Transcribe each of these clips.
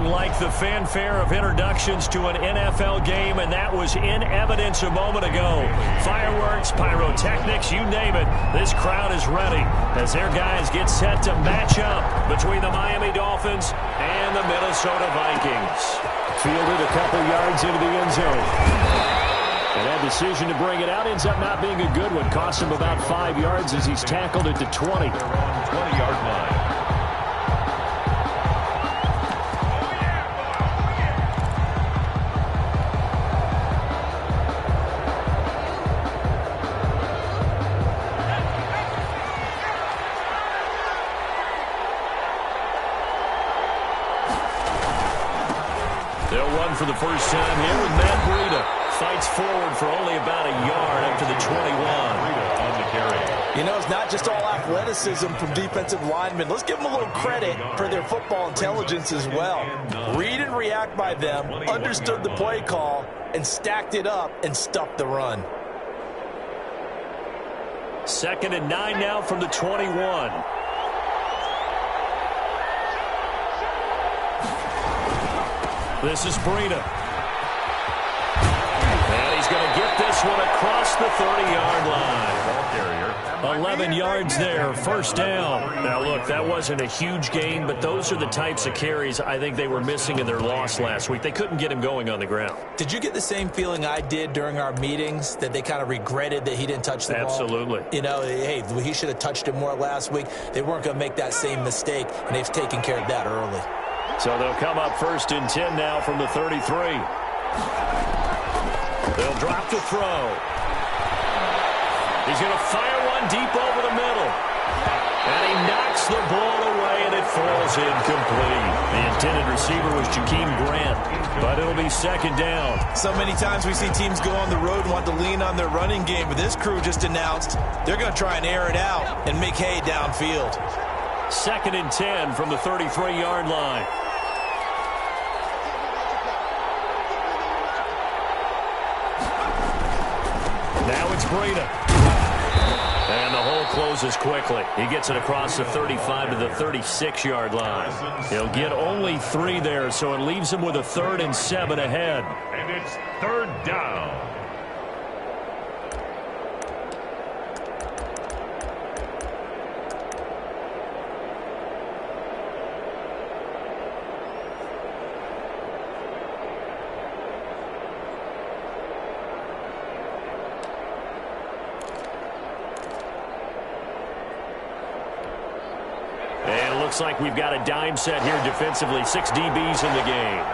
like the fanfare of introductions to an NFL game, and that was in evidence a moment ago. Fireworks, pyrotechnics, you name it. This crowd is ready as their guys get set to match up between the Miami Dolphins and the Minnesota Vikings. Fielded a couple yards into the end zone. And that decision to bring it out ends up not being a good one. Cost him about 5 yards as he's tackled at the 20. 20-yard line. They'll run for the first time here with Matt Breida. Fights forward for only about a yard up to the 21. On the carry. You know, it's not just all athleticism from defensive linemen. Let's give them a little credit for their football intelligence as well. Read and react by them, understood the play call, and stacked it up and stuffed the run. 2nd and 9 now from the 21. This is Breida. And he's going to get this one across the 30-yard line. 11 yards there, first down. Now, look, that wasn't a huge gain, but those are the types of carries I think they were missing in their loss last week. They couldn't get him going on the ground. Did you get the same feeling I did during our meetings, that they kind of regretted that he didn't touch the ball? Absolutely. You know, hey, he should have touched it more last week. They weren't going to make that same mistake, and they've taken care of that early. So they'll come up 1st and 10 now from the 33. They'll drop to throw. He's going to fire one deep over the middle. And he knocks the ball away, and it falls incomplete. The intended receiver was Jakeem Grant, but it'll be 2nd down. So many times we see teams go on the road and want to lean on their running game, but this crew just announced they're going to try and air it out and make hay downfield. 2nd and 10 from the 33-yard line. Now it's Breida. And the hole closes quickly. He gets it across the 35 to the 36-yard line. He'll get only 3 there, so it leaves him with a 3rd and 7 ahead. And it's 3rd down. Looks like we've got a dime set here defensively. 6 DBs in the game.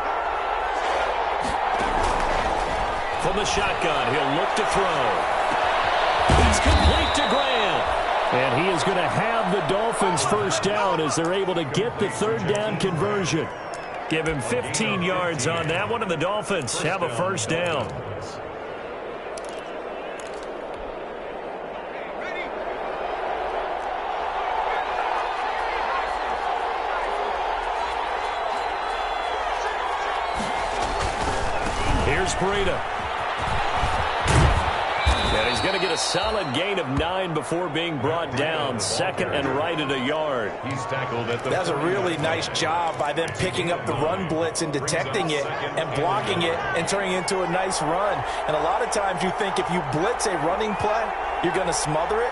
From the shotgun, he'll look to throw. It's complete to Grant. And he is going to have the Dolphins first down as they're able to get the 3rd down conversion. Give him 15 yards on that one, and the Dolphins have a first down. Here's Breida. And he's going to get a solid gain of 9 before being brought down. 2nd and right at a yard. He's tackled at the... That's a really nice job by them picking up the run blitz and detecting it and blocking it and turning it into a nice run. And a lot of times you think if you blitz a running play, you're going to smother it.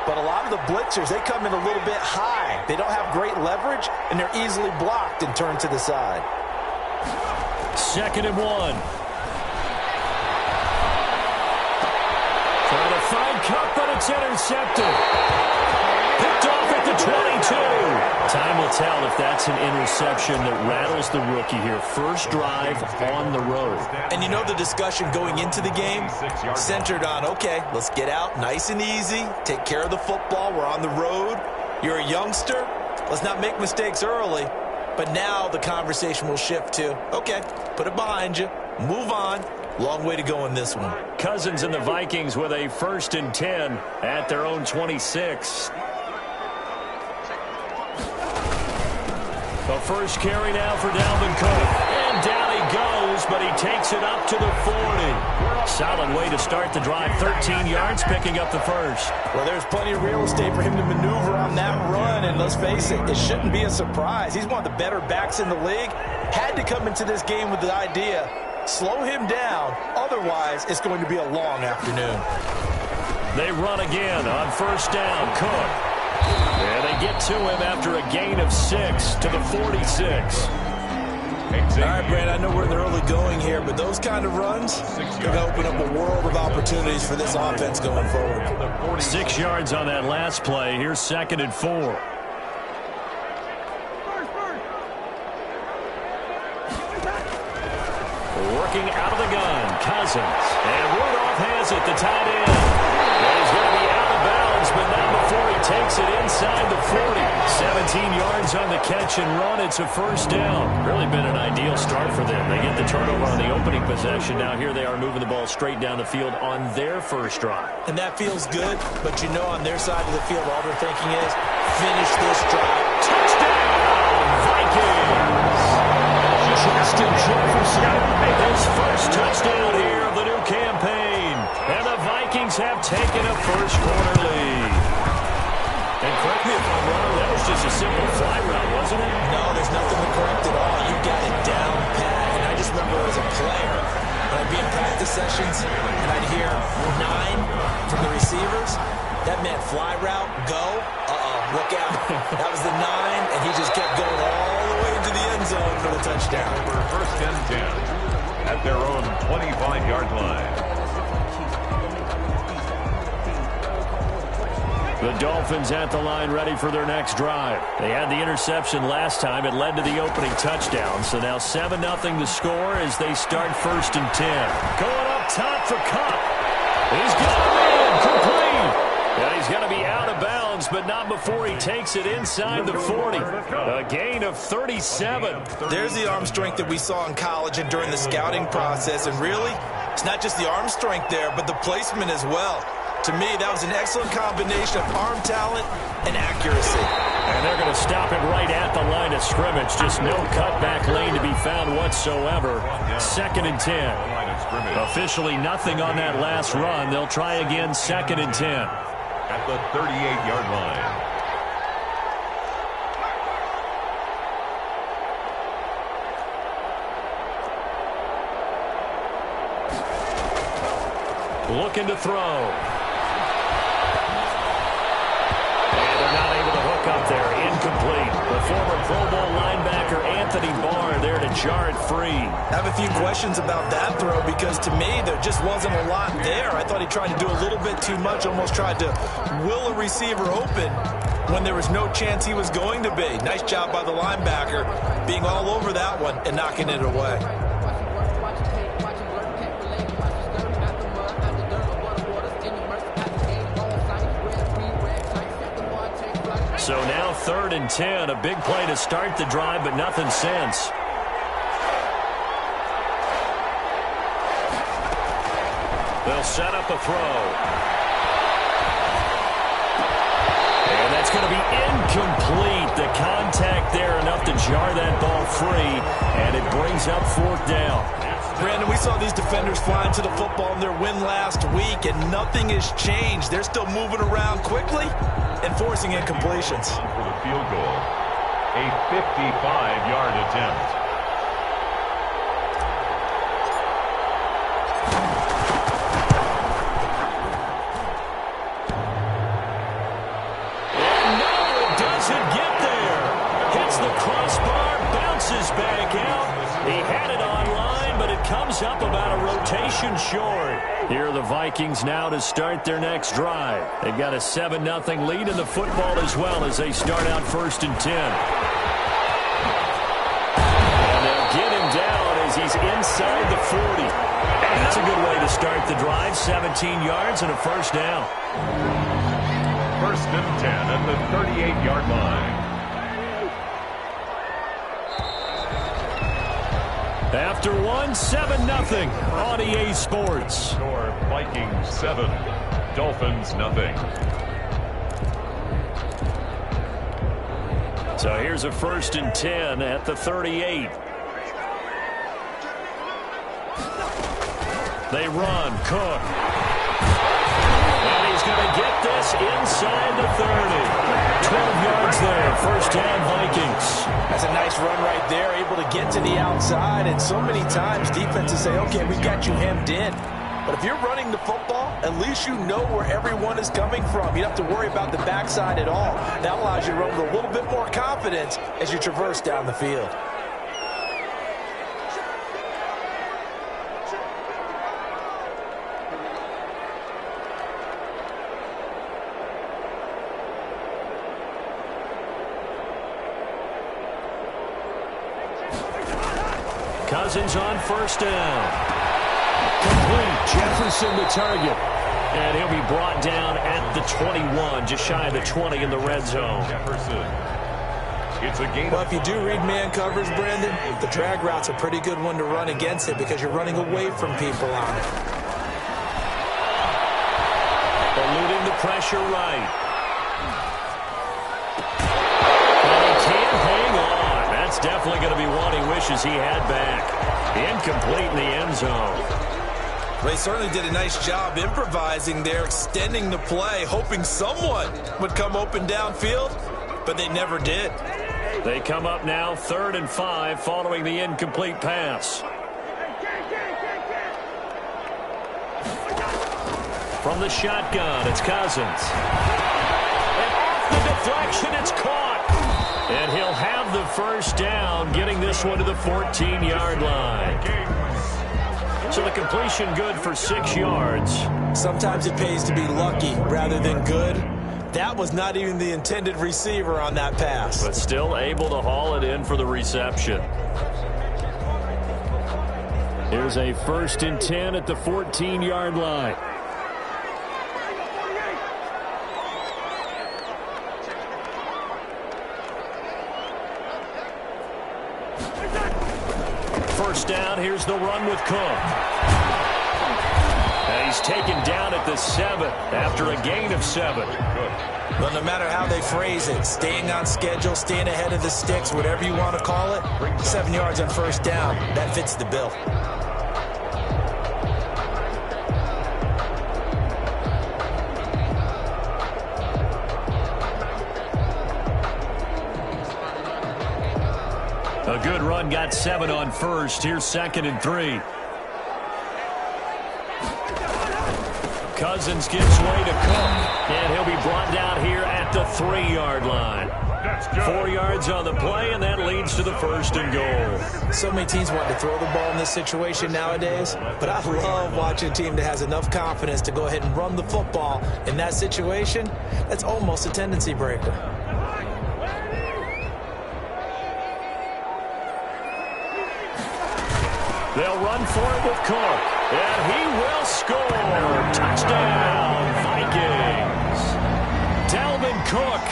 But a lot of the blitzers, they come in a little bit high. They don't have great leverage, and they're easily blocked and turned to the side. 2nd and 1. Trying to find Cup, but it's intercepted. Picked off at the 22. Time will tell if that's an interception that rattles the rookie here. First drive on the road. And you know the discussion going into the game centered on, okay, let's get out nice and easy, take care of the football, we're on the road, you're a youngster, let's not make mistakes early. But now the conversation will shift to, okay, put it behind you, move on. Long way to go in this one. Cousins and the Vikings with a 1st and 10 at their own 26. The first carry now for Dalvin Cook. And down he goes, but he takes gets it up to the 40. Solid way to start the drive. 13 yards, picking up the first. Well, there's plenty of real estate for him to maneuver on that run, and let's face it, it shouldn't be a surprise. He's one of the better backs in the league. Had to come into this game with the idea, slow him down, otherwise it's going to be a long afternoon. They run again on first down. Cook. And they get to him after a gain of 6 to the 46. All right, Brad, I know we're in the early going here, but those kind of runs can open up a world of opportunities for this offense going forward. 6 yards on that last play. Here's 2nd and 4. Working out of the gun, Cousins. And Rudolph has it, the tight end. And he's going to be out of bounds, but not before he takes it inside the 40. 17 yards on the catch and run. It's a first down. Really been an ideal start for them. They get the turnover on the opening possession. Now here they are moving the ball straight down the field on their first drive. And that feels good, but you know on their side of the field, all they're thinking is finish this drive. Touchdown, Vikings! Justin Jefferson, his first touchdown here of the new campaign. And the Vikings have taken a first-quarter lead. And correct me if I'm wrong, that was just a simple fly route, wasn't it? No, there's nothing to correct at all. You got it down pat. And I just remember as a player, when I'd be in practice sessions and I'd hear 9 from the receivers, that meant fly route, go, look out. That was the 9, and he just kept going all the way into the end zone for the touchdown. First and 10 at their own 25-yard line. The Dolphins at the line ready for their next drive. They had the interception last time. It led to the opening touchdown. So now 7-0 the score as they start 1st and 10. Going up top for Cup. He's got it in. Complete. And he's going to be out of bounds, but not before he takes it inside the 40. A gain of 37. There's the arm strength that we saw in college and during the scouting process. And really, it's not just the arm strength there, but the placement as well. To me, that was an excellent combination of arm talent and accuracy. And they're going to stop it right at the line of scrimmage. Just no cutback lane to be found whatsoever. 2nd and 10. Officially nothing on that last run. They'll try again 2nd and 10. At the 38-yard line. Looking to throw. And they're not able to hook up there. Incomplete. The former Pro Bowl linebacker Anthony Barr there to jar it free. I have a few questions about that throw because to me there just wasn't a lot there. I thought he tried to do a little bit too much, almost tried to will a receiver open when there was no chance he was going to be. Nice job by the linebacker being all over that one and knocking it away. So now 3rd and 10, a big play to start the drive, but nothing since. They'll set up a throw. And that's going to be incomplete. The contact there enough to jar that ball free, and it brings up 4th down. Brandon, we saw these defenders flying to the football in their win last week, and nothing has changed. They're still moving around quickly and forcing incompletions. For the field goal, a 55-yard attempt. And no, it doesn't get there. Hits the crossbar, bounces back out. He had it online, but it comes up about a rotation short. Here are the Vikings now to start their next drive. They've got a 7-0 lead in the football as well as they start out 1st and 10. And they'll get him down as he's inside the 40. That's a good way to start the drive. 17 yards and a first down. 1st and 10 at the 38-yard line. After 7-0 on EA Sports. Score Vikings 7, Dolphins nothing. So here's a 1st and 10 at the 38. They run. Cook. And he's going to get this inside the 30. 12 yards there. First down, Vikings. That's a nice run right there, able to get to the outside. And so many times defenses say, okay, we got you hemmed in. But if you're running the football, at least you know where everyone is coming from. You don't have to worry about the backside at all. That allows you to run with a little bit more confidence as you traverse down the field. Cousins on first down. Complete. Jefferson the target. And he'll be brought down at the 21, just shy of the 20 in the red zone. Jefferson. It's a gain. Well, if you do read man coverage, Brandon, the drag route's a pretty good one to run against it because you're running away from people on it. Eluding the pressure right. And he can't hang on. That's definitely going to be one he wishes he had back. Incomplete in the end zone. Well, he certainly did a nice job improvising there, extending the play, hoping someone would come open downfield, but they never did. They come up now 3rd and 5 following the incomplete pass. From the shotgun, it's Cousins. And off the deflection, it's caught. And he'll have the first down, getting this one to the 14-yard line. So the completion good for 6 yards. Sometimes it pays to be lucky rather than good. That was not even the intended receiver on that pass. But still able to haul it in for the reception. Here's a 1st and 10 at the 14-yard line. First down, here's the run with Cook. And he's taken down at the 7 after a gain of 7. Well, no matter how they phrase it, staying on schedule, staying ahead of the sticks, whatever you want to call it, 7 yards on first down, that fits the bill. A good run, got 7 on first. Here's 2nd and 3. Cousins gives way to Cook, and he'll be brought down here at the 3-yard line. 4 yards on the play, and that leads to the 1st and goal. So many teams want to throw the ball in this situation nowadays, but I love watching a team that has enough confidence to go ahead and run the football. In that situation, that's almost a tendency breaker. They'll run for it with Cook, and he will score. Touchdown, Vikings. Dalvin Cook,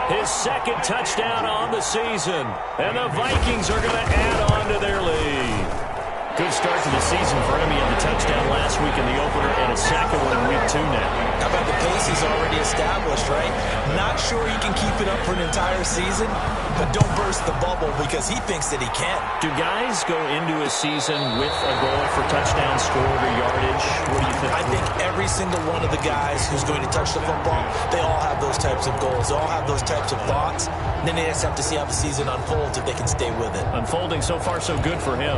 his 2nd touchdown on the season, and the Vikings are going to add on to their lead. Good start to the season for him. He had the touchdown last week in the opener and a 2nd one in week 2 now. How about the pace he's already established, right? Not sure he can keep it up for an entire season, but don't burst the bubble because he thinks that he can. Do guys go into a season with a goal for touchdown scored or yardage? What do you think? I think every single one of the guys who's going to touch the football, they all have those types of goals. They all have those types of thoughts. And then they just have to see how the season unfolds if they can stay with it. Unfolding so far so good for him.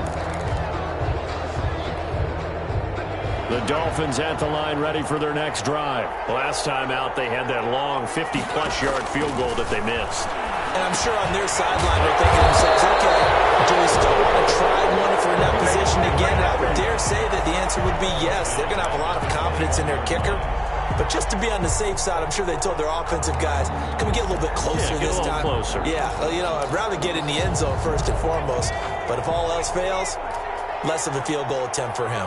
The Dolphins at the line ready for their next drive. Last time out, they had that long 50-plus yard field goal that they missed. And I'm sure on their sideline they're thinking to themselves, okay, do we still want to try one if we're in that position again? And I would dare say that the answer would be yes. They're going to have a lot of confidence in their kicker. But just to be on the safe side, I'm sure they told their offensive guys, can we get a little bit closer this time? Closer. Yeah, well, you know, I'd rather get in the end zone first and foremost. But if all else fails, less of a field goal attempt for him.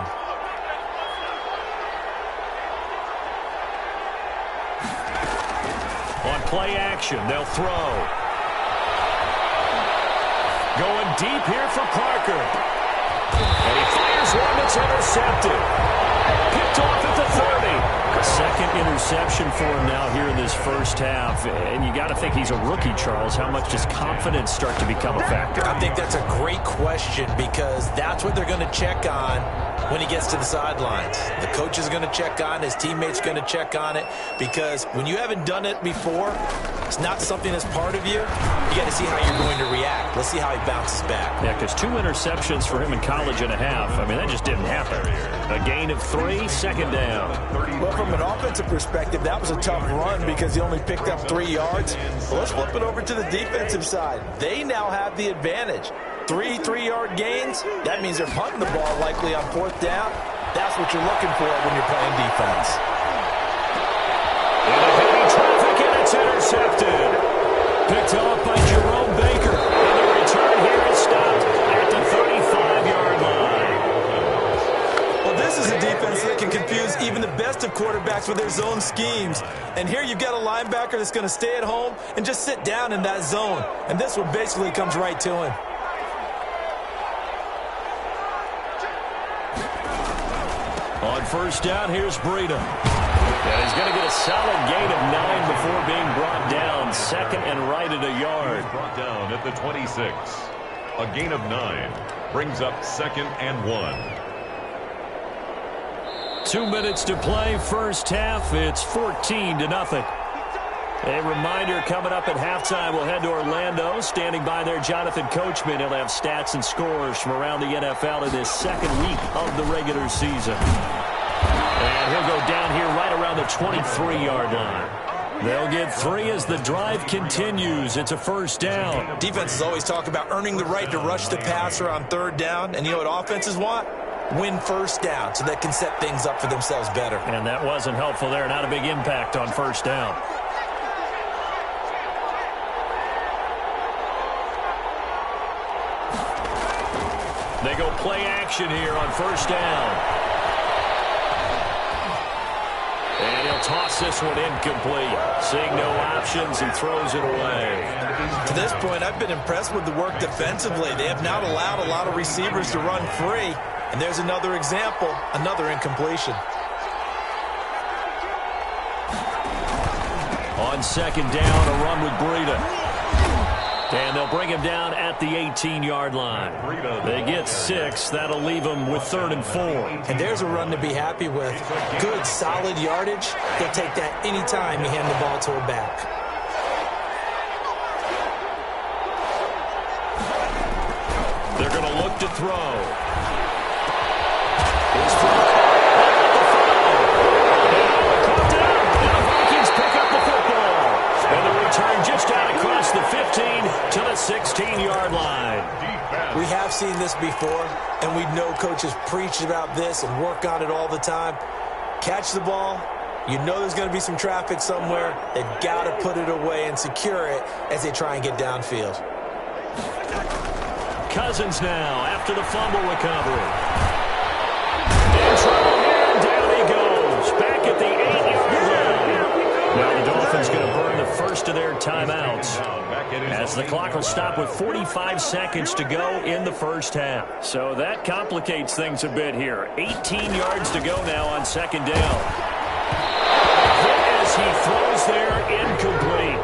On play action, they'll throw. Going deep here for Parker. And he fires one that's intercepted. Picked off at the 30. A 2nd interception for him now here in this first half. And you got to think he's a rookie, Charles. How much does confidence start to become a factor? I think that's a great question because that's what they're going to check on when he gets to the sidelines. The coach is going to check on, his teammates are going to check on it, because when you haven't done it before, it's not something that's part of you. You got to see how you're going to react. Let's see how he bounces back. Yeah, because 2 interceptions for him in college and a half. I mean, that just didn't happen. A gain of 3, second down. Well, from an offensive perspective, that was a tough run because he only picked up 3 yards. Well, let's flip it over to the defensive side. They now have the advantage. 3 3-yard gains, that means they're punting the ball likely on 4th down. That's what you're looking for when you're playing defense. Into heavy traffic, and it's intercepted. Picked off by Jerome Baker. And the return here is stopped at the 35-yard line. Well, this is a defense that can confuse even the best of quarterbacks with their zone schemes. And here you've got a linebacker that's going to stay at home and just sit down in that zone. And this one basically comes right to him. On first down, here's Breida. And he's going to get a solid gain of 9 before being brought down. Second and right at a yard. Brought down at the 26. A gain of 9 brings up 2nd and 1. 2 minutes to play, first half. It's 14-0. A reminder coming up at halftime, we'll head to Orlando. Standing by there, Jonathan Coachman. He'll have stats and scores from around the NFL in this second week of the regular season. And he'll go down here right around the 23-yard line. They'll get 3 as the drive continues. It's a first down. Defenses always talk about earning the right to rush the passer on 3rd down. And you know what offenses want? Win first down so they can set things up for themselves better. And that wasn't helpful there. Not a big impact on first down. They go play action here on first down. And he'll toss this one incomplete. Seeing no options, he throws it away. To this point, I've been impressed with the work defensively. They have not allowed a lot of receivers to run free. And there's another example, another incompletion. On second down, a run with Breida. And they'll bring him down at the 18-yard line. They get 6. That'll leave them with 3rd and 4. And there's a run to be happy with. Good, solid yardage. They'll take that any time you hand the ball to a back. They're going to look to throw. Caught down. And the Vikings pick up the football. And the return just out across the 15 to the 16-yard line. We have seen this before, and we know coaches preach about this and work on it all the time. Catch the ball. You know there's going to be some traffic somewhere. They've got to put it away and secure it as they try and get downfield. Cousins now after the fumble recovery. In trouble here, and down he goes. Back at the 8-yard line. Now the Dolphins going to burn the first of their timeouts, as the clock will stop with 45 seconds to go in the first half. So that complicates things a bit here. 18 yards to go now on second down. Hit as he throws there, incomplete.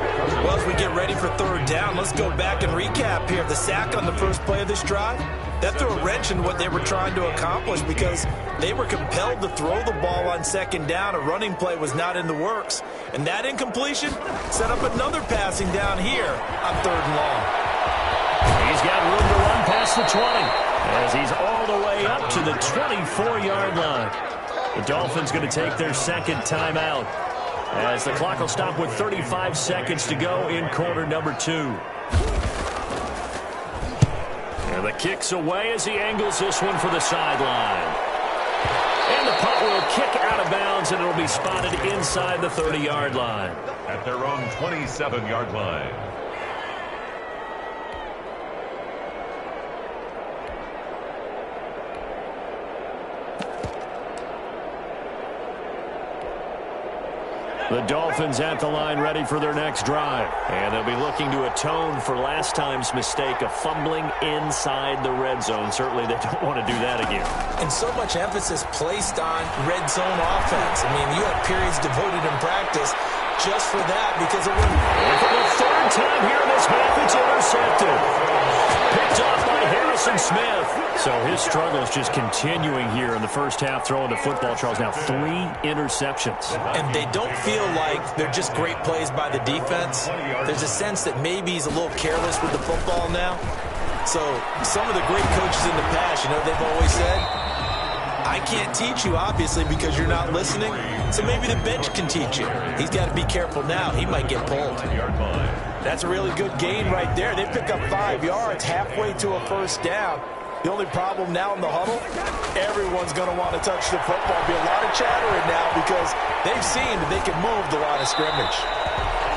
Well, as we get ready for 3rd down, let's go back and recap here. The sack on the first play of this drive, that threw a wrench in what they were trying to accomplish because they were compelled to throw the ball on second down. A running play was not in the works. And that incompletion set up another passing down here on 3rd and long. He's got room to run past the 20 as he's all the way up to the 24-yard line. The Dolphins going to take their second timeout, as the clock will stop with 35 seconds to go in quarter number 2. And the kick's away as he angles this one for the sideline. And the punt will kick out of bounds, and it'll be spotted inside the 30-yard line. At their own 27-yard line. The Dolphins at the line ready for their next drive. And they'll be looking to atone for last time's mistake of fumbling inside the red zone. Certainly they don't want to do that again. And so much emphasis placed on red zone offense. I mean, you have periods devoted in practice just for that because it wouldn't. And for the third time here in this half, it's intercepted. Picked off by Harrison Smith. So his struggle is just continuing here in the first half throwing the football, Charles. Now 3 interceptions. And they don't feel like they're just great plays by the defense. There's a sense that maybe he's a little careless with the football now. So some of the great coaches in the past, you know, they've always said, I can't teach you, obviously, because you're not listening. So maybe the bench can teach you. He's got to be careful now. He might get pulled. That's a really good gain right there. They pick up 5 yards halfway to a first down. The only problem now in the huddle, everyone's going to want to touch the football. There'll be a lot of chattering now because they've seen that they can move the line of scrimmage.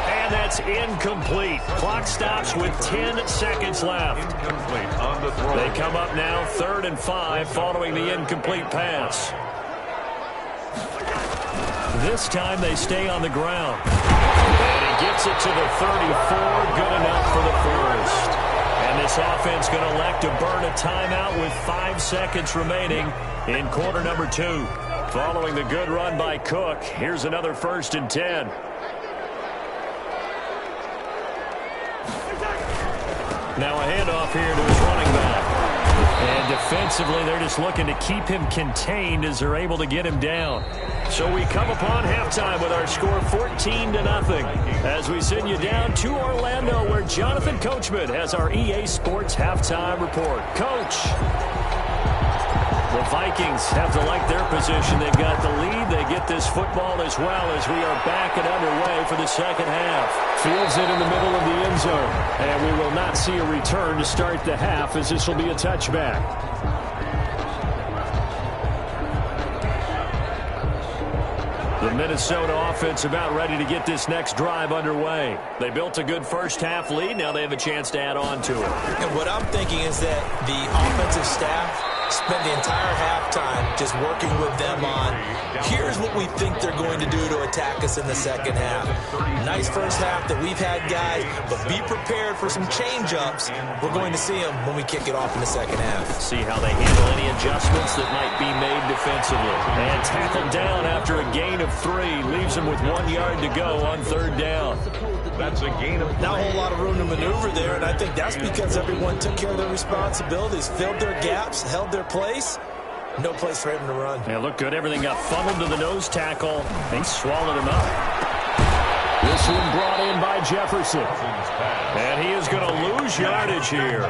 And that's incomplete. Clock stops with 10 seconds left. They come up now 3rd and 5 following the incomplete pass. This time they stay on the ground. And he gets it to the 34. Good enough for the first. And this offense going to elect to burn a timeout with 5 seconds remaining in quarter number 2. Following the good run by Cook, here's another 1st and 10. Now a handoff here to his running back. And defensively, they're just looking to keep him contained as they're able to get him down. So we come upon halftime with our score 14-0 as we send you down to Orlando where Jonathan Coachman has our EA Sports halftime report. Coach, the Vikings have to like their position. They've got the lead. They get this football as well as we are back and underway for the second half. Fields it in the middle of the end zone. And we will not see a return to start the half as this will be a touchback. The Minnesota offense about ready to get this next drive underway. They built a good first half lead. Now they have a chance to add on to it. And what I'm thinking is that the offensive staff spend the entire halftime just working with them on, here's what we think they're going to do to attack us in the second half. Nice first half that we've had, guys, but be prepared for some change-ups. We're going to see them when we kick it off in the second half. See how they handle any adjustments that might be made defensively. And tackled down after a gain of 3. Leaves them with 1 yard to go on 3rd down. That's a gain of 3. Not a whole lot of room to maneuver there, and I think that's because everyone took care of their responsibilities, filled their gaps, held their place. No place for him to run. Yeah, looked good. Everything got funneled to the nose tackle. He swallowed him up. This one brought in by Jefferson. And he is going to lose yardage here.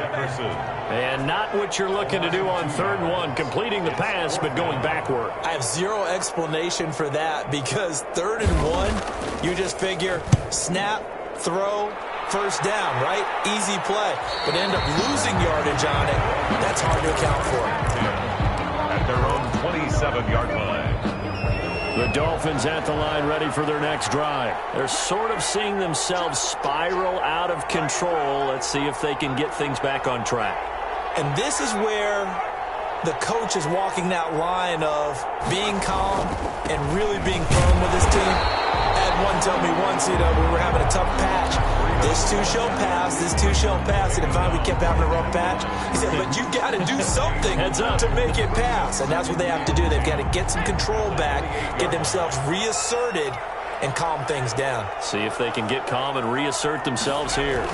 And not what you're looking to do on 3rd and 1, completing the pass, but going backward. I have zero explanation for that because 3rd and 1, you just figure snap, throw, first down, right? Easy play. But end up losing yardage on it. That's hard to account for. At their own 27-yard line. The Dolphins at the line ready for their next drive. They're sort of seeing themselves spiral out of control. Let's see if they can get things back on track. And this is where the coach is walking that line of being calm and really being firm with his team. I had one tell me once, you know, we were having a tough patch. This too shall pass, this too shall pass. And finally we kept having a rough patch. He said, but you got to do something to make it pass. And that's what they have to do. They've got to get some control back, get themselves reasserted, and calm things down. See if they can get calm and reassert themselves here.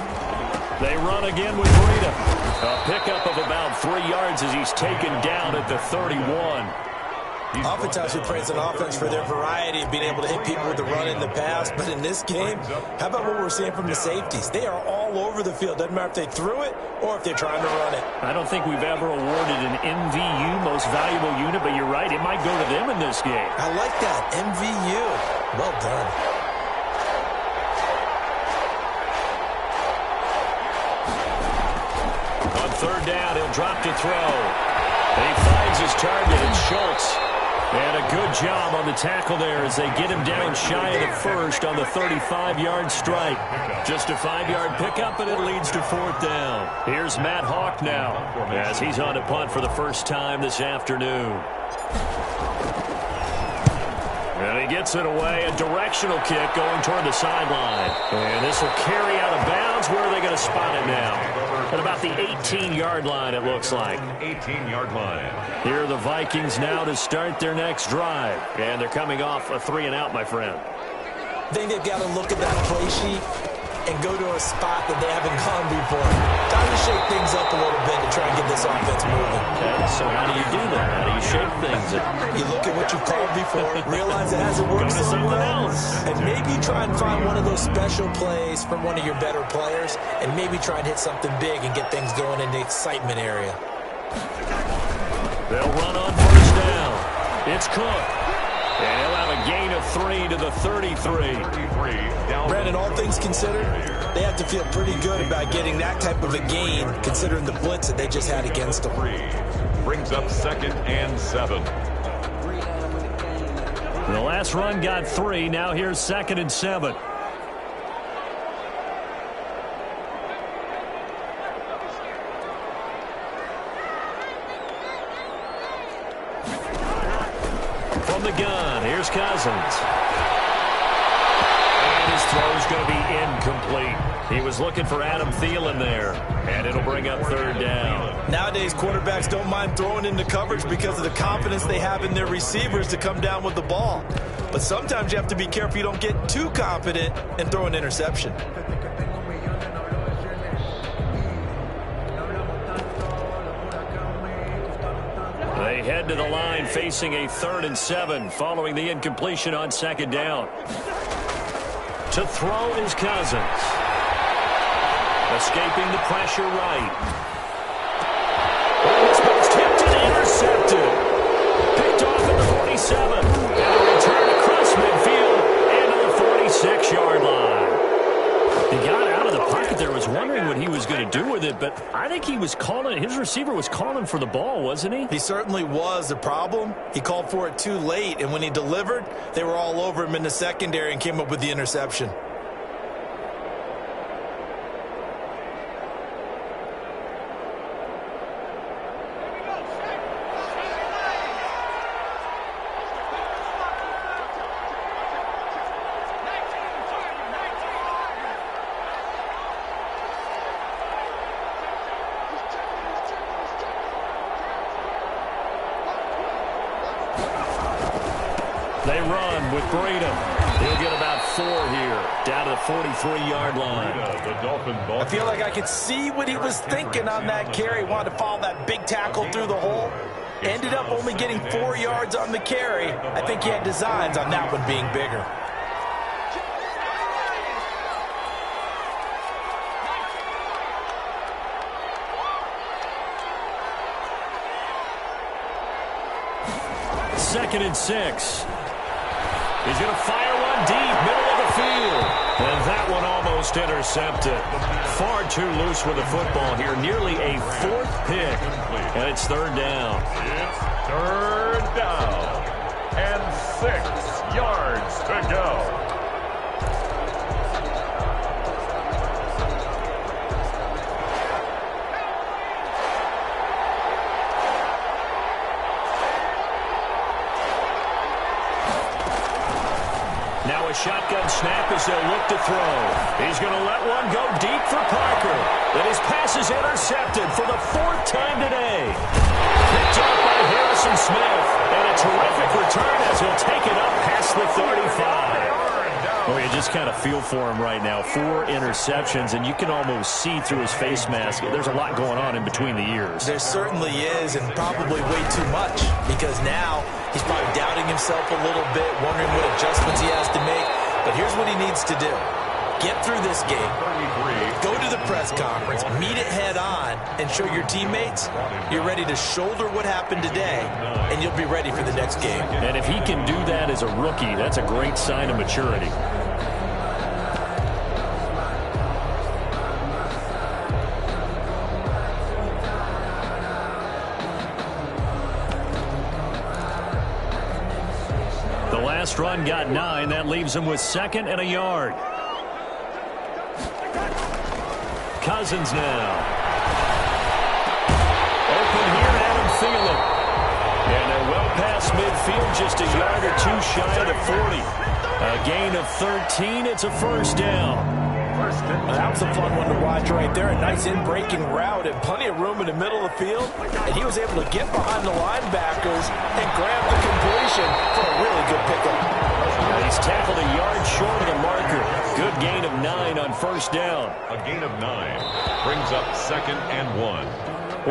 They run again with Breida. A pickup of about 3 yards as he's taken down at the 31. Oftentimes we praise an offense for their variety of being able to hit people with the run in the pass. But in this game, how about what we're seeing from the safeties? They are all over the field. Doesn't matter if they threw it or if they're trying to run it. I don't think we've ever awarded an MVU, most valuable unit, but you're right, it might go to them in this game. I like that, MVU. Well done. On 3rd down, he'll drop to throw. He finds his target, it's Schultz. And a good job on the tackle there as they get him down shy of the first on the 35-yard strike. Just a 5-yard pickup, and it leads to 4th down. Here's Matt Hawk now as he's on to punt for the first time this afternoon. And he gets it away. A directional kick going toward the sideline. And this will carry out of bounds. Where are they going to spot it now? At about the 18-yard line, it looks like. 18-yard line. Here are the Vikings now to start their next drive. And they're coming off a 3-and-out, my friend. I think they've got to look at that play sheet and go to a spot that they haven't gone before. Time to shake things up a little bit to try and get this offense moving. Okay, so how do you do that? How do you shake things up? You look at what you've called before, realize it hasn't worked so well, and maybe try and find one of those special plays from one of your better players, and maybe try and hit something big and get things going in the excitement area. They'll run on first down. It's Cook. And he'll have a gain of 3 to the 33. Brandon, all things considered, they have to feel pretty good about getting that type of a gain, considering the blitz that they just had against them. Brings up 2nd and 7. The last run got 3. Now here's 2nd and 7. From the gun, here's Cousins. And his throw's going to be incomplete. He was looking for Adam Thielen there, and it'll bring up 3rd down. Nowadays, quarterbacks don't mind throwing into coverage because of the confidence they have in their receivers to come down with the ball. But sometimes you have to be careful you don't get too confident and throw an interception. They head to the line facing a 3rd and 7 following the incompletion on 2nd down. To throw is Cousins. Escaping the pressure right. This ball's tipped and intercepted. Picked off at the 47. And a return across midfield and to the 46-yard line. He got out of the pocket there. Was wondering what he was going to do with it, but I think he was calling, his receiver was calling for the ball, wasn't he? He certainly was. The problem, he called for it too late, and when he delivered, they were all over him in the secondary and came up with the interception. They run with Breedham. He'll get about 4 here, down to the 43-yard line. I feel like I could see what he was thinking on that carry. Wanted to follow that big tackle through the hole. Ended up only getting 4 yards on the carry. I think he had designs on that one being bigger. Second and 6. He's going to fire one deep, middle of the field. And that one almost intercepted. Far too loose with the football here. Nearly a 4th pick. And it's 3rd down. It's 3rd down. And 6 yards to go. Now a shotgun snap as they'll look to throw. He's going to let one go deep for Parker. But his pass is intercepted for the 4th time today. Picked up by Harrison Smith. And a terrific return as he'll take it up past the 35. Oh, you just kind of feel for him right now. 4 interceptions, and you can almost see through his face mask. There's a lot going on in between the ears. There certainly is, and probably way too much, because now he's probably doubting himself a little bit, wondering what adjustments he has to make. But here's what he needs to do. Get through this game, go to the press conference, meet it head on, and show your teammates you're ready to shoulder what happened today, and you'll be ready for the next game. And if he can do that as a rookie, that's a great sign of maturity. The last run got 9. That leaves him with 2nd and a yard. Cousins now. Open here, Adam Thielen. And they're well past midfield just a yard or two shy of the 40. A gain of 13. It's a first down. That was a fun one to watch right there. A nice in-breaking route and plenty of room in the middle of the field. And he was able to get behind the linebackers and grab the completion for a really good pickup. He's tackled a yard short of the marker. Good gain of 9 on first down. A gain of 9 brings up 2nd and 1.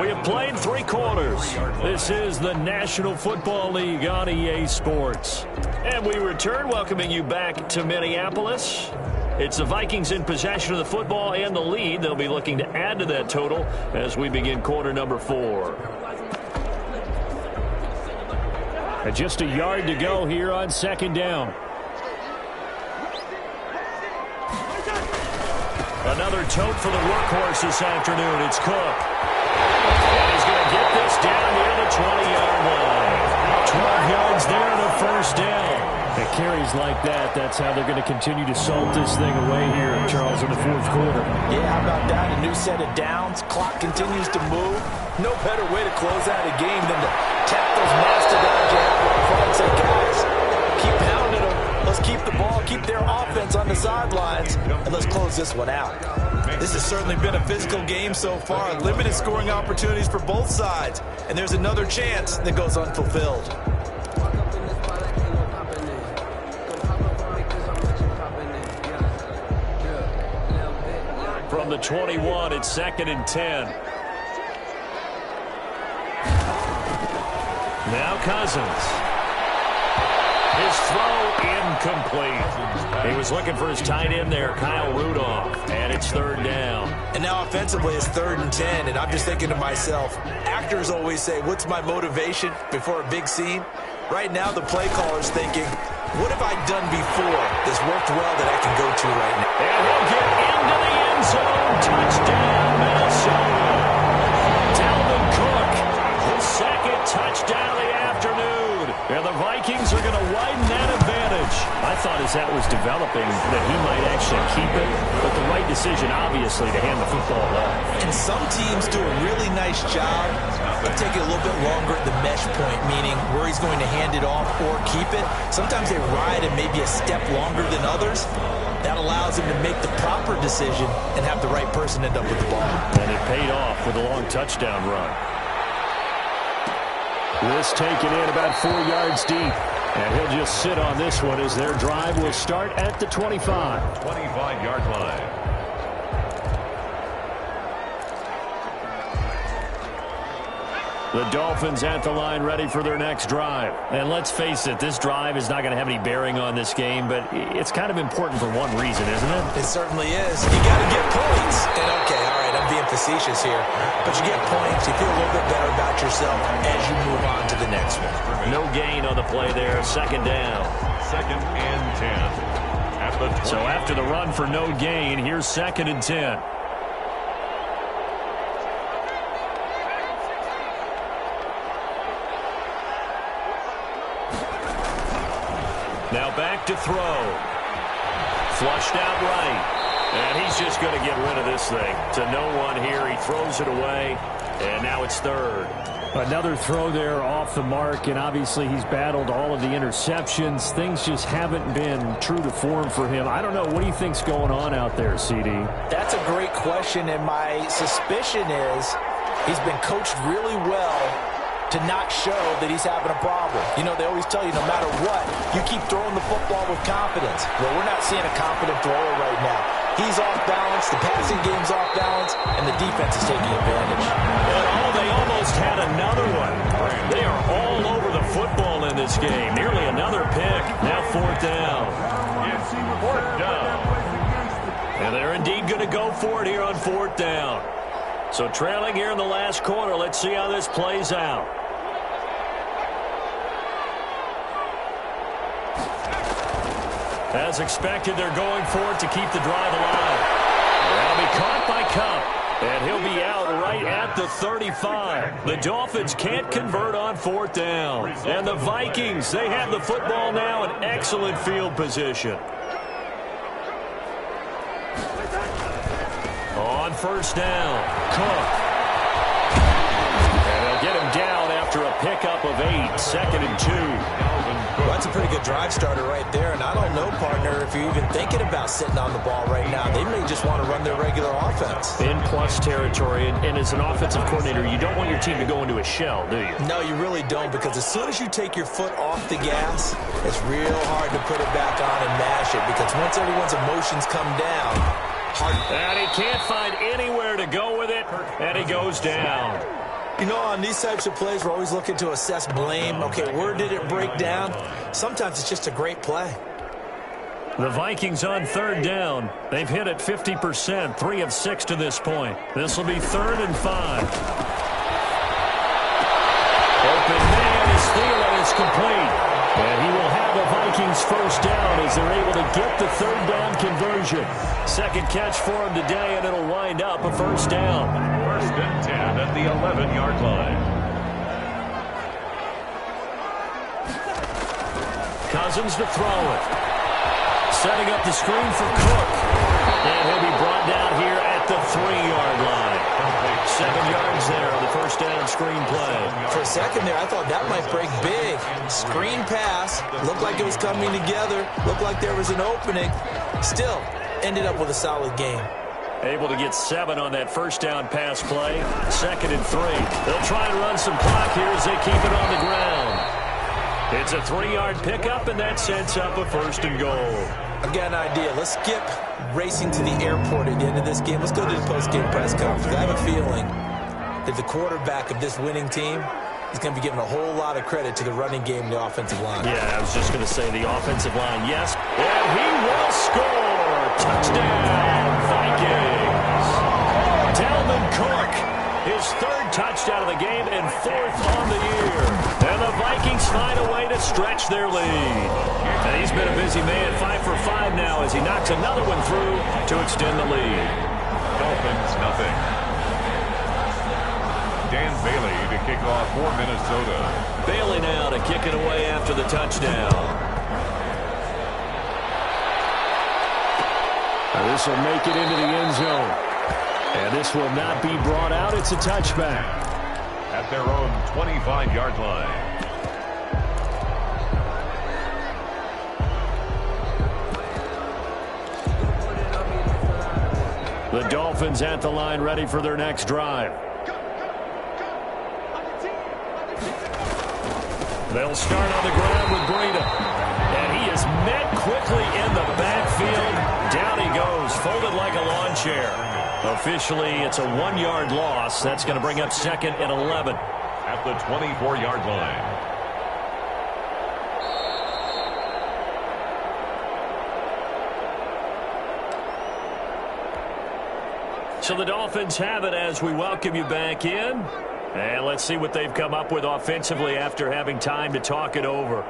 We have played 3 quarters. This is the National Football League on EA Sports. And we return, welcoming you back to Minneapolis. It's the Vikings in possession of the football and the lead. They'll be looking to add to that total as we begin quarter number 4. And just a yard to go here on second down. Another tote for the workhorse this afternoon. It's Cook. And he's going to get this down near the 20-yard line. 12 yards there and a first down. It carries like that. That's how they're going to continue to salt this thing away here, Charles, in the fourth quarter. Yeah, how about that? A new set of downs. Clock continues to move. No better way to close out a game than to tap those mastodons you have up front and say, guys, keep pounding them. Let's keep the ball, keep their offense on the sidelines, and let's close this one out. This has certainly been a physical game so far. Limited scoring opportunities for both sides. And there's another chance that goes unfulfilled. From the 21, it's 2nd and 10. Now Cousins. His throw incomplete. He was looking for his tight end there, Kyle Rudolph, and it's 3rd down. And now offensively it's 3rd and 10, and I'm just thinking to myself, actors always say, what's my motivation before a big scene? Right now the play caller's thinking, what have I done before that's worked well that I can go to right now? And he'll get into the end zone. Touchdown, Minnesota. Dalvin Cook, his 2nd touchdown of the afternoon. And the Vikings are going to widen that advantage. I thought as that was developing that he might actually keep it, but the right decision, obviously, to hand the football off. And some teams do a really nice job of taking a little bit longer at the mesh point, meaning where he's going to hand it off or keep it. Sometimes they ride it maybe a step longer than others. That allows him to make the proper decision and have the right person end up with the ball. And it paid off with a long touchdown run. This taken in about 4 yards deep. And he'll just sit on this one as their drive will start at the 25. 25-yard line. The Dolphins at the line ready for their next drive. And let's face it, this drive is not going to have any bearing on this game, but it's kind of important for one reason, isn't it? It certainly is. You got to get points. And okay, all right, I'm being facetious here. But you get points, you feel a little bit better about yourself as you move on to the next one. No gain on the play there. 2nd down. 2nd and 10. At the 20. So after the run for no gain, here's 2nd and 10. Now back to throw. Flushed out right. And he's just going to get rid of this thing. To no one here. He throws it away. And now it's 3rd. Another throw there off the mark. And obviously he's battled all of the interceptions. Things just haven't been true to form for him. I don't know. What do you think's going on out there, CD? That's a great question. And my suspicion is he's been coached really well to not show that he's having a problem. You know, they always tell you no matter what, you keep throwing the football with confidence. Well, we're not seeing a confident thrower right now. He's off balance, the passing game's off balance, and the defense is taking advantage. Oh, they almost had another one. They are all over the football in this game. Nearly another pick. Now 4th down. It's 4th down. And they're indeed going to go for it here on 4th down. So trailing here in the last quarter. Let's see how this plays out. As expected, they're going for it to keep the drive alive. That'll be caught by Kupp, and he'll be out right at the 35. The Dolphins can't convert on 4th down. And the Vikings, they have the football now in excellent field position. On 1st down, Cook. And they'll get him down after a pickup of 8, 2nd and 2. good drive starter right there. And I don't know, partner, if you're even thinking about sitting on the ball right now. They may just want to run their regular offense. In plus territory, and as an offensive coordinator, you don't want your team to go into a shell, do you? No, you really don't, because as soon as you take your foot off the gas, it's real hard to put it back on and mash it, because once everyone's emotions come down, and he can't find anywhere to go with it, and he goes down. You know, on these types of plays, we're always looking to assess blame. Okay, where did it break down? Sometimes it's just a great play. The Vikings on third down. They've hit it 50%, 3 of 6 to this point. This will be 3rd and 5. Open man is Thielen. It's complete. And he will have the Vikings first down as they're able to get the 3rd down conversion. Second catch for him today, and it'll wind up a first down. 1st and 10 at the 11-yard line. Cousins to throw it. Setting up the screen for Cook. And he'll be brought down here at the 3-yard line. 7 yards there on the first down screen play. For a second there, I thought that might break big. Screen pass. Looked like it was coming together. Looked like there was an opening. Still, ended up with a solid game. Able to get 7 on that first down pass play. 2nd and 3. They'll try and run some clock here as they keep it on the ground. It's a 3-yard pickup, and that sets up a 1st and goal. I've got an idea. Let's skip racing to the airport at the end of this game. Let's go to the post-game press conference. I have a feeling that the quarterback of this winning team is going to be giving a whole lot of credit to the running game and the offensive line. Yeah, I was just going to say the offensive line, yes. And he will score. Touchdown, Vikings. Dalvin Cook, his 3rd touchdown of the game and 4th on the year. And the Vikings find a way to stretch their lead. And he's been a busy man, 5 for 5 now as he knocks another one through to extend the lead. Dolphins, nothing. Dan Bailey to kick off for Minnesota. Bailey now to kick it away after the touchdown. Now this will make it into the end zone. And this will not be brought out. It's a touchback. At their own 25-yard line. The Dolphins at the line ready for their next drive. They'll start on the ground with Breida. And he is met quickly in the backfield. Down he goes, folded like a lawn chair. Officially, it's a 1-yard loss. That's going to bring up 2nd and 11. At the 24-yard line. So the Dolphins have it as we welcome you back in. And let's see what they've come up with offensively after having time to talk it over.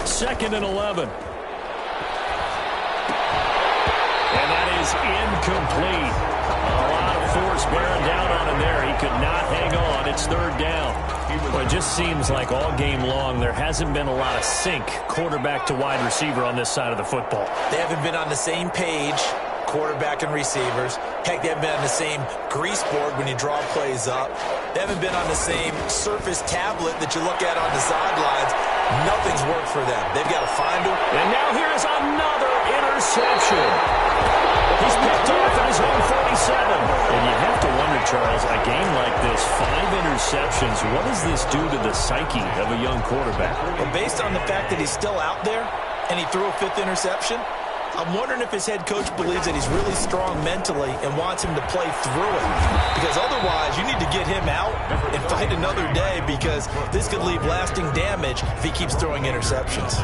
Second and 11. And that is incomplete. A lot of force bearing down on him there. He could not hang on. It's 3rd down. Well, it just seems like all game long there hasn't been a lot of sync quarterback to wide receiver on this side of the football. They haven't been on the same page, quarterback and receivers. Heck, they haven't been on the same grease board when you draw plays up. They haven't been on the same Surface tablet that you look at on the sidelines. Nothing's worked for them. They've got to find them. And now here is another interception. He's picked off at his own 47. And you have to wonder, Charles, a game like this, 5 interceptions, what does this do to the psyche of a young quarterback? Well, based on the fact that he's still out there and he threw a 5th interception, I'm wondering if his head coach believes that he's really strong mentally and wants him to play through it. Because otherwise, you need to get him out and fight another day, because this could leave lasting damage if he keeps throwing interceptions.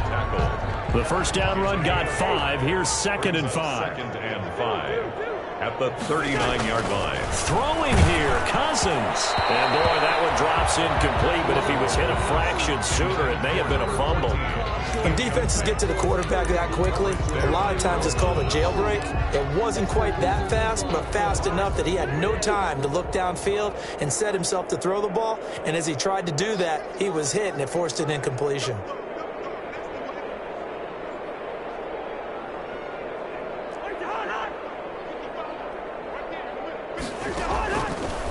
The first down run got 5. Here's 2nd and 5. 2nd and 5. at the 39-yard line. Throwing here, Cousins. And boy, that one drops incomplete, but if he was hit a fraction sooner, it may have been a fumble. When defenses get to the quarterback that quickly, a lot of times it's called a jailbreak. It wasn't quite that fast, but fast enough that he had no time to look downfield and set himself to throw the ball. And as he tried to do that, he was hit, and it forced an incompletion.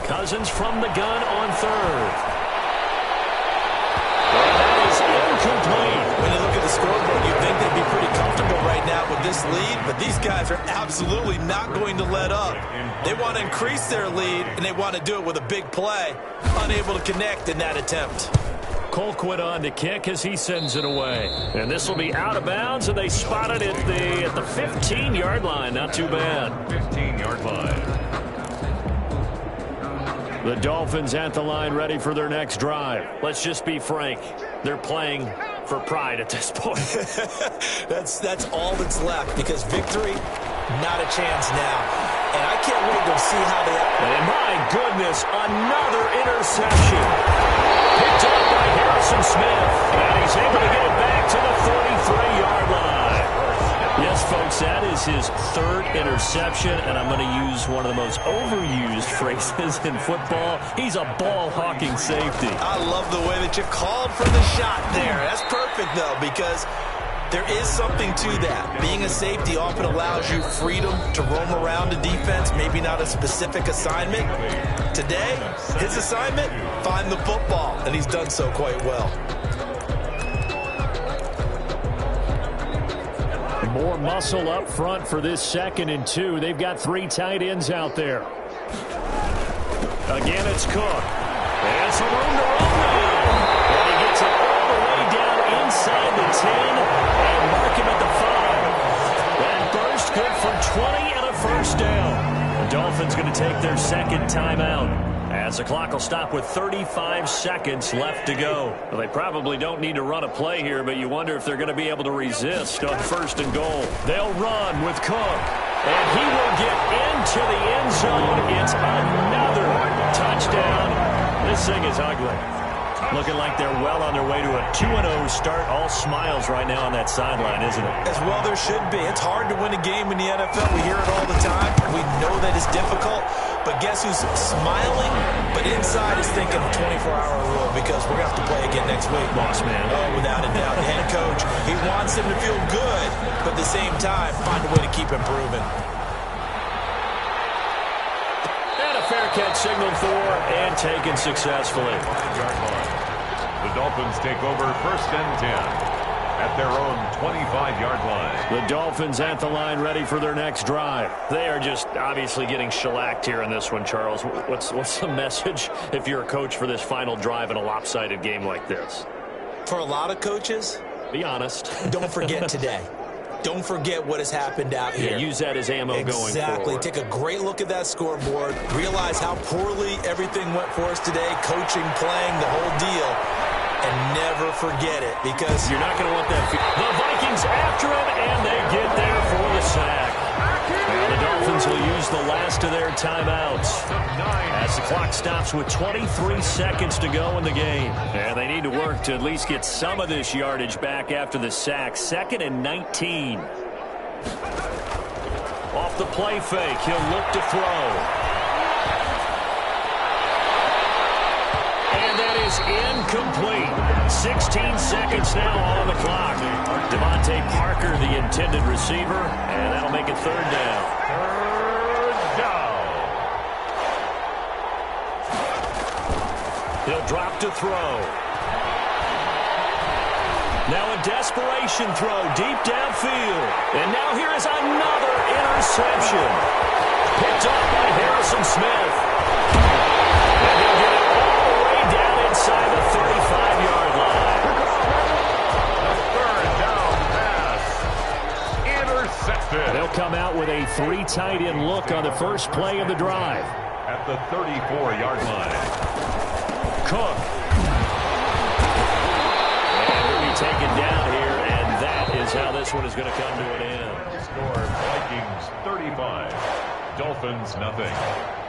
Cousins from the gun on third. And that is incomplete. When you look at the scoreboard, you'd think they'd be pretty comfortable right now with this lead, but these guys are absolutely not going to let up. They want to increase their lead, and they want to do it with a big play. Unable to connect in that attempt. Colquitt on to kick as he sends it away. And this will be out of bounds, and they spot it at the 15-yard line. Not too bad. 15-yard line. The Dolphins at the line, ready for their next drive. Let's just be frank. They're playing for pride at this point. That's all that's left, because victory, not a chance now. And I can't wait to see how they... And my goodness, another interception. Picked up by Harrison Smith. And he's able to get it back to the 43-yard line. Yes, folks, that is his third interception, and I'm going to use one of the most overused phrases in football. He's a ball-hawking safety. I love the way that you called for the shot there. That's perfect, though, because there is something to that. Being a safety often allows you freedom to roam around a defense, maybe not a specific assignment. Today, his assignment, find the football, and he's done so quite well. More muscle up front for this 2nd and 2. They've got 3 tight ends out there. Again, it's Cook. And some room to run now. And he gets it all the way down inside the 10 and mark him at the 5. That burst good for 20 and a first down. The Dolphins going to take their 2nd timeout, as the clock will stop with 35 seconds left to go. Well, they probably don't need to run a play here, but you wonder if they're going to be able to resist on 1st and goal. They'll run with Cook, and he will get into the end zone. It's another touchdown. This thing is ugly. Looking like they're well on their way to a 2-0 start. All smiles right now on that sideline, isn't it? As well there should be. It's hard to win a game in the NFL. We hear it all the time. We know that it's difficult. But guess who's smiling? But inside is thinking 24-hour rule, because we're going to have to play again next week. Boss man. Oh, without a doubt. The head coach, he wants him to feel good, but at the same time, find a way to keep improving. And a fair catch signaled for and taken successfully. The Dolphins take over 1st and 10 at their own 25-yard line. The Dolphins at the line, ready for their next drive. They are just obviously getting shellacked here in this one, Charles. What's the message if you're a coach for this final drive in a lopsided game like this? For a lot of coaches, be honest. Don't forget today. Don't forget what has happened out here. Yeah, use that as ammo going forward. Exactly. Take a great look at that scoreboard. Realize how poorly everything went for us today. Coaching, playing, the whole deal. And never forget it, because you're not going to want that. The Vikings after him, and they get there for the sack. And the Dolphins will use the last of their timeouts as the clock stops with 23 seconds to go in the game. And they need to work to at least get some of this yardage back after the sack. 2nd and 19. Off the play fake, he'll look to throw. And that is incomplete. 16 seconds now on the clock. Devontae Parker, the intended receiver, and that'll make it 3rd down. 3rd down. He'll drop to throw. Now a desperation throw deep downfield. And now here is another interception. Picked up by Harrison Smith. And he'll get it all the way down inside the 35-yard line. The 3rd down pass. Intercepted. They'll come out with a 3 tight end look on the first play of the drive. At the 34-yard line. Cook. And he'll be taken down here, and that is how this one is going to come to an end. Score Vikings 35, Dolphins 0.